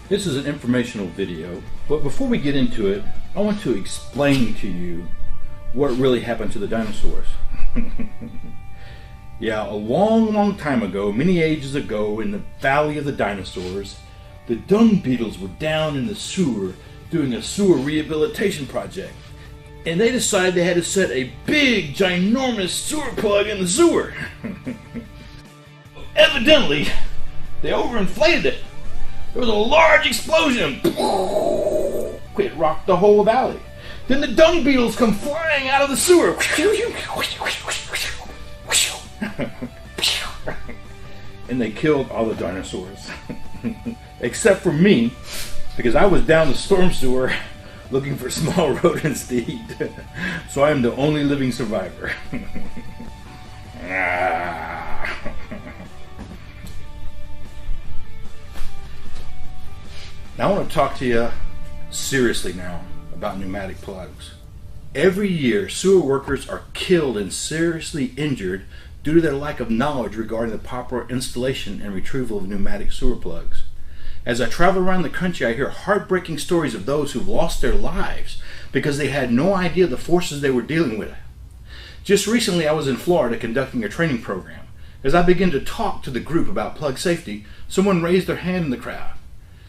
This is an informational video, but before we get into it, I want to explain to you what really happened to the dinosaurs. Yeah, a long time ago, many ages ago, in the Valley of the Dinosaurs, the dung beetles were down in the sewer doing a sewer rehabilitation project. And they decided they had to set a big, ginormous sewer plug in the sewer. Evidently, they overinflated it. There was a large explosion. It rocked the whole valley. Then the dung beetles come flying out of the sewer. And they killed all the dinosaurs. Except for me, because I was down the storm sewer looking for small rodents to eat. So I am the only living survivor. Now I want to talk to you seriously now about pneumatic plugs. Every year, sewer workers are killed and seriously injured due to their lack of knowledge regarding the proper installation and retrieval of pneumatic sewer plugs. As I travel around the country, I hear heartbreaking stories of those who've lost their lives because they had no idea the forces they were dealing with. Just recently, I was in Florida conducting a training program. As I began to talk to the group about plug safety, someone raised their hand in the crowd.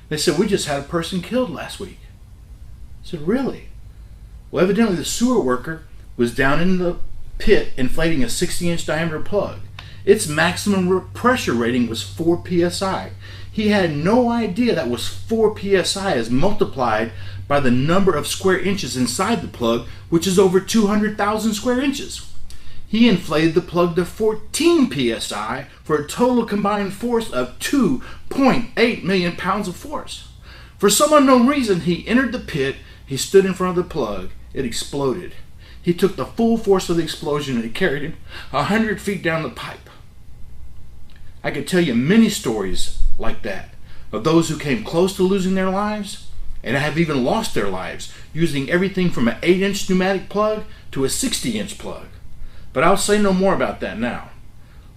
They said, "We just had a person killed last week." I said, "Really?" Well, evidently the sewer worker was down in the pit inflating a 60-inch diameter plug. Its maximum pressure rating was 4 psi. He had no idea that was 4 psi as multiplied by the number of square inches inside the plug, which is over 200,000 square inches. He inflated the plug to 14 psi for a total combined force of 2.8 million pounds of force. For some unknown reason, he entered the pit, he stood in front of the plug, it exploded. He took the full force of the explosion and it carried him 100 feet down the pipe. I could tell you many stories like that of those who came close to losing their lives and have even lost their lives using everything from an 8-inch pneumatic plug to a 60-inch plug. But I'll say no more about that now.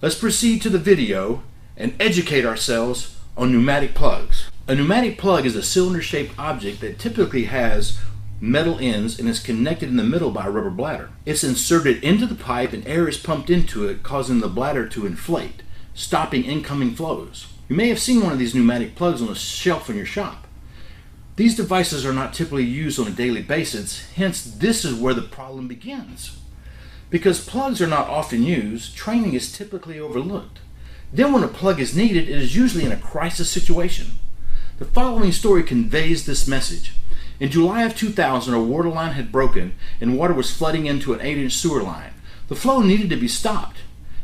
Let's proceed to the video and educate ourselves on pneumatic plugs. A pneumatic plug is a cylinder-shaped object that typically has metal ends and is connected in the middle by a rubber bladder. It's inserted into the pipe and air is pumped into it, causing the bladder to inflate, stopping incoming flows. You may have seen one of these pneumatic plugs on a shelf in your shop. These devices are not typically used on a daily basis, hence this is where the problem begins. Because plugs are not often used, training is typically overlooked. Then when a plug is needed, it is usually in a crisis situation. The following story conveys this message. In July of 2000, a water line had broken and water was flooding into an 8-inch sewer line. The flow needed to be stopped.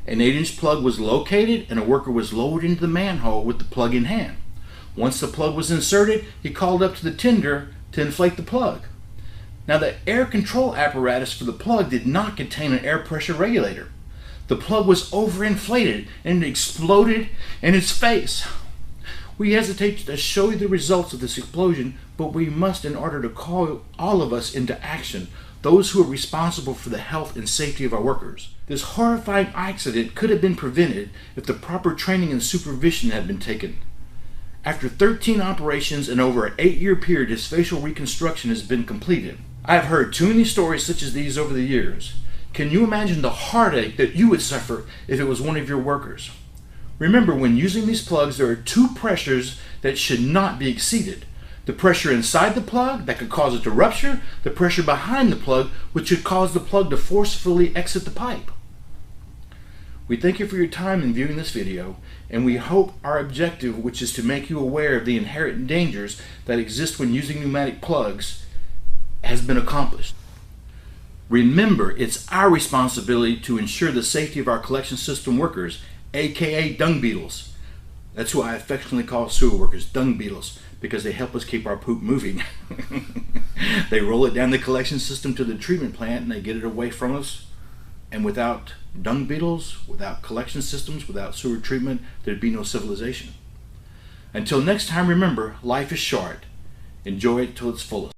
An 8-inch plug was located and a worker was lowered into the manhole with the plug in hand. Once the plug was inserted, he called up to the tender to inflate the plug. Now, the air control apparatus for the plug did not contain an air pressure regulator. The plug was overinflated and it exploded in its face. We hesitate to show you the results of this explosion, but we must in order to call all of us into action, those who are responsible for the health and safety of our workers. This horrifying accident could have been prevented if the proper training and supervision had been taken. After 13 operations and over an 8-year period, his facial reconstruction has been completed. I have heard too many stories such as these over the years. Can you imagine the heartache that you would suffer if it was one of your workers? Remember, when using these plugs, there are 2 pressures that should not be exceeded. The pressure inside the plug that could cause it to rupture, the pressure behind the plug which could cause the plug to forcefully exit the pipe. We thank you for your time in viewing this video, and we hope our objective, which is to make you aware of the inherent dangers that exist when using pneumatic plugs, has been accomplished. Remember, it's our responsibility to ensure the safety of our collection system workers, aka dung beetles. That's who I affectionately call sewer workers, dung beetles, because they help us keep our poop moving. They roll it down the collection system to the treatment plant and they get it away from us. And without dung beetles, without collection systems, without sewer treatment, there'd be no civilization. Until next time, remember, life is short. Enjoy it till its fullest.